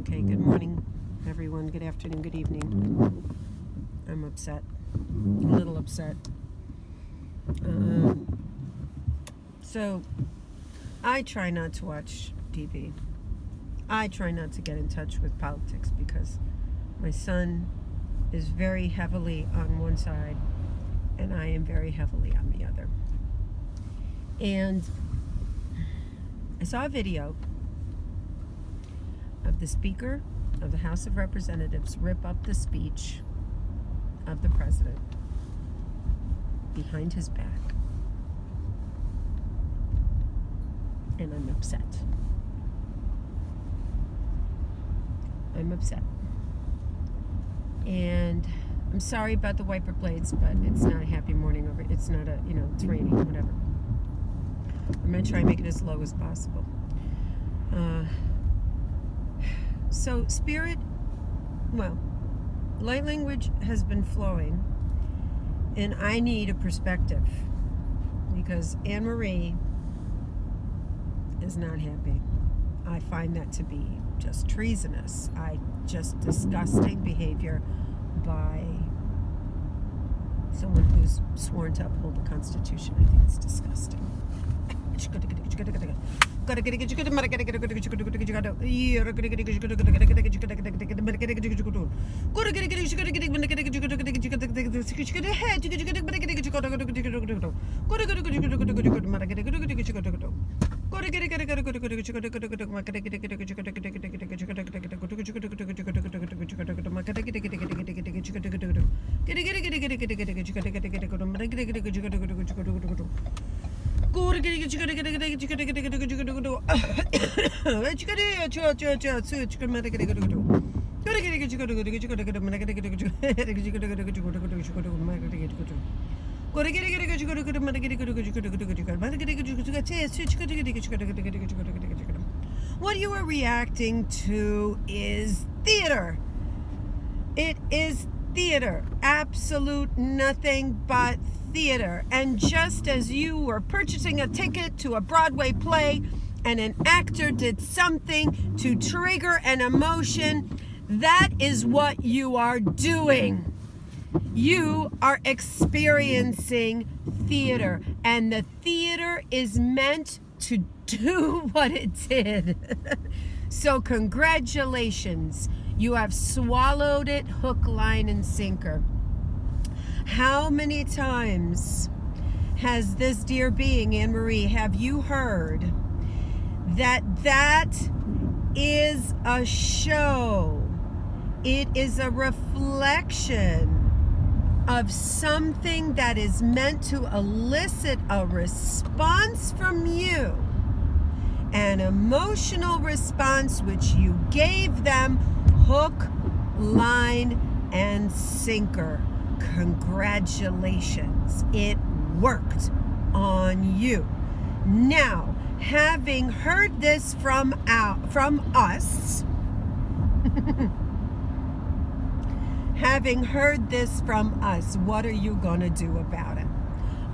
Okay, good morning, everyone. Good afternoon, good evening. I'm upset. A little upset. So, I try not to watch TV. I try not to get in touch with politics because my son is very heavily on one side and I am very heavily on the other. And I saw a video of the Speaker of the House of Representatives rip up the speech of the president behind his back. And I'm upset. I'm upset. And I'm sorry about the wiper blades, but it's not a happy morning over. It's not it's raining, whatever. I'm going to try and make it as low as possible. So spirit, light language has been flowing, and I need a perspective because Anne Marie is not happy. I find that to be just treasonous. Just disgusting behavior by someone who's sworn to uphold the Constitution. I think it's disgusting. What you are reacting to is theater. It is theater. Absolute nothing but theater. And just as you were purchasing a ticket to a Broadway play and an actor did something to trigger an emotion, that is what you are doing. You are experiencing theater, and the theater is meant to do what it did. So congratulations. You have swallowed it hook, line, and sinker. How many times has this dear being, Anne Marie, have you heard that is a show? It is a reflection of something that is meant to elicit a response from you, an emotional response which you gave them hook, line, and sinker. Congratulations, it worked on you. Now, having heard this from us, having heard this from us, what are you going to do about it?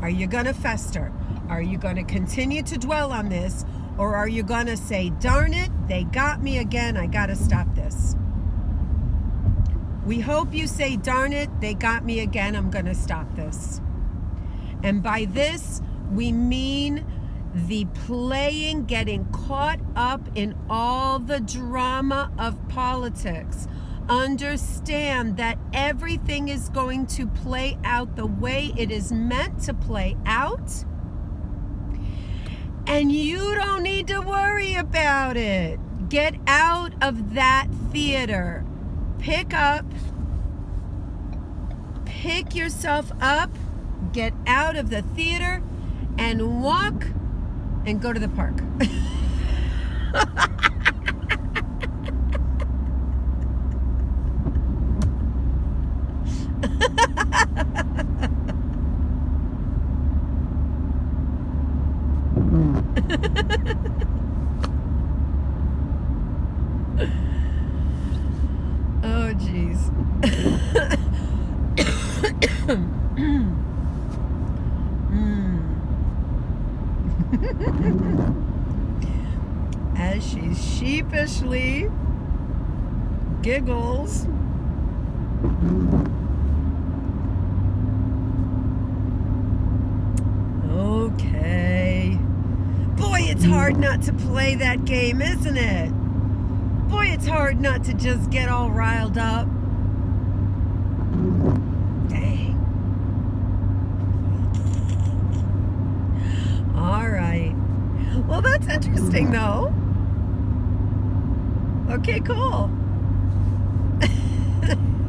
Are you going to fester? Are you going to continue to dwell on this? Or are you going to say, darn it, they got me again, I got to stop this? We hope you say, darn it, they got me again, I'm going to stop this. And by this, we mean the playing, getting caught up in all the drama of politics. Understand that everything is going to play out the way it is meant to play out. And you don't need to worry about it. Get out of that theater. Pick yourself up, get out of the theater, and walk and go to the park. Oh, jeez. As she's sheepishly giggles. Okay. Boy, it's hard not to play that game, isn't it? Boy, it's hard not to just get all riled up. Dang. All right. Well, that's interesting, though. Okay, cool.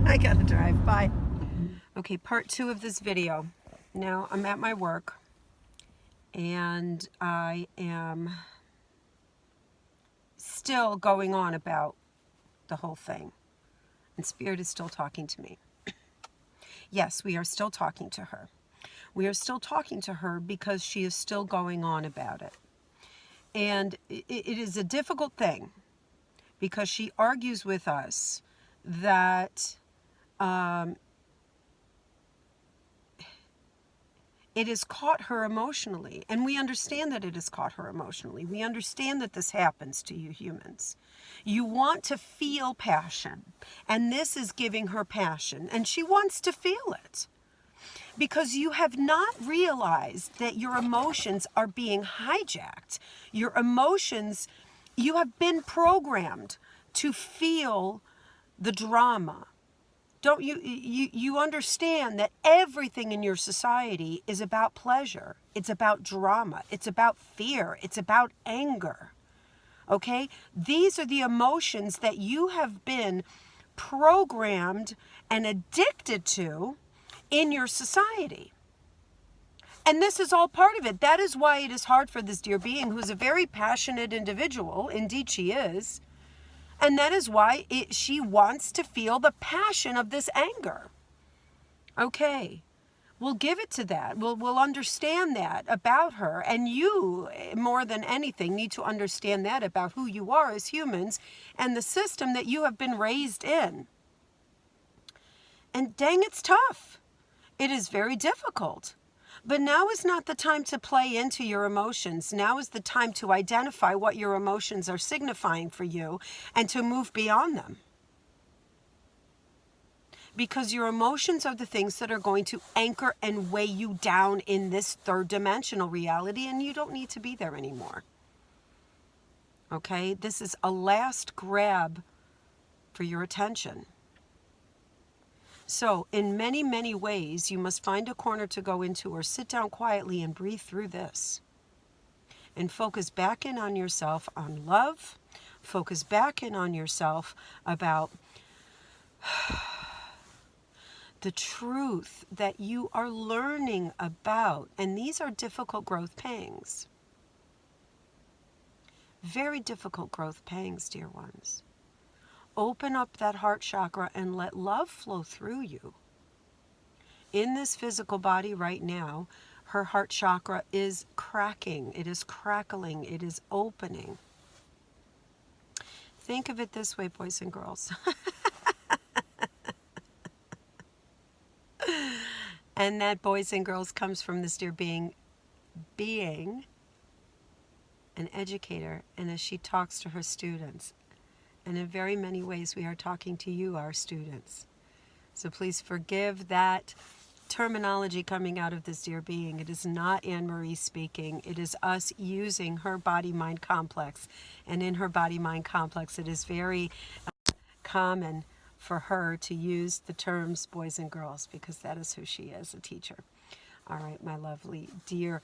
I gotta drive. Bye. Okay, part 2 of this video. Now, I'm at my work, and I am still going on about the whole thing. And Spirit is still talking to me. Yes, we are still talking to her. We are still talking to her because she is still going on about it. And it is a difficult thing because she argues with us that it has caught her emotionally. And we understand that it has caught her emotionally. We understand that this happens to you humans. You want to feel passion, and this is giving her passion, and she wants to feel it. Because you have not realized that your emotions are being hijacked. Your emotions, you have been programmed to feel the drama. Don't you understand that everything in your society is about pleasure. It's about drama. It's about fear. It's about anger. Okay? These are the emotions that you have been programmed and addicted to in your society. And this is all part of it. That is why it is hard for this dear being, who's a very passionate individual. Indeed, she is. And that is why she wants to feel the passion of this anger. Okay, we'll give it to that. We'll understand that about her. And you, more than anything, need to understand that about who you are as humans and the system that you have been raised in. And dang, it's tough. It is very difficult. But now is not the time to play into your emotions. Now is the time to identify what your emotions are signifying for you and to move beyond them. Because your emotions are the things that are going to anchor and weigh you down in this third-dimensional reality, and you don't need to be there anymore. Okay? This is a last grab for your attention. So, in many, many ways, you must find a corner to go into or sit down quietly and breathe through this. And focus back in on yourself on love. Focus back in on yourself about the truth that you are learning about. And these are difficult growth pangs. Very difficult growth pangs, dear ones. Open up that heart chakra and let love flow through you. In this physical body right now, her heart chakra is cracking. It is crackling. It is opening. Think of it this way, boys and girls. And that boys and girls comes from this dear being an educator, and as she talks to her students. And in very many ways, we are talking to you, our students. So please forgive that terminology coming out of this dear being. It is not Anne-Marie speaking. It is us using her body-mind complex. And in her body-mind complex, it is very common for her to use the terms boys and girls, because that is who she is, a teacher. All right, my lovely, dear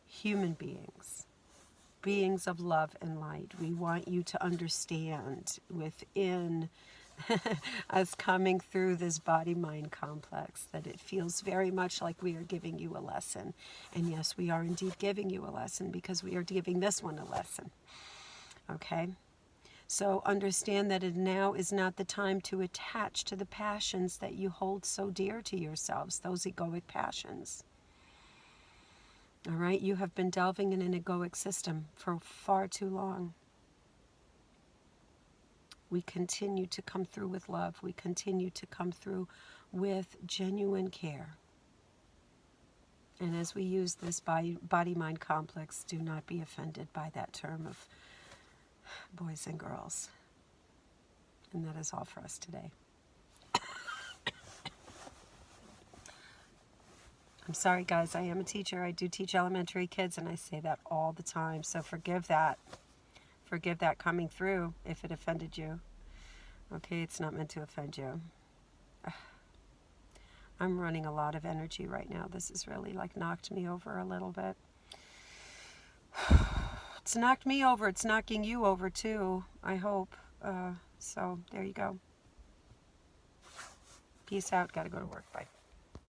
human beings. Beings of love and light, we want you to understand within us coming through this body-mind complex that it feels very much like we are giving you a lesson. And yes, we are indeed giving you a lesson because we are giving this one a lesson. Okay? So understand that it now is not the time to attach to the passions that you hold so dear to yourselves, those egoic passions. All right, you have been delving in an egoic system for far too long. We continue to come through with love. We continue to come through with genuine care. And as we use this body-mind complex, do not be offended by that term of boys and girls. And that is all for us today. I'm sorry, guys. I am a teacher. I do teach elementary kids, and I say that all the time. So forgive that. Forgive that coming through if it offended you. Okay, it's not meant to offend you. I'm running a lot of energy right now. This has really like knocked me over a little bit. It's knocked me over. It's knocking you over too, I hope. So there you go. Peace out. Got to go to work. Bye.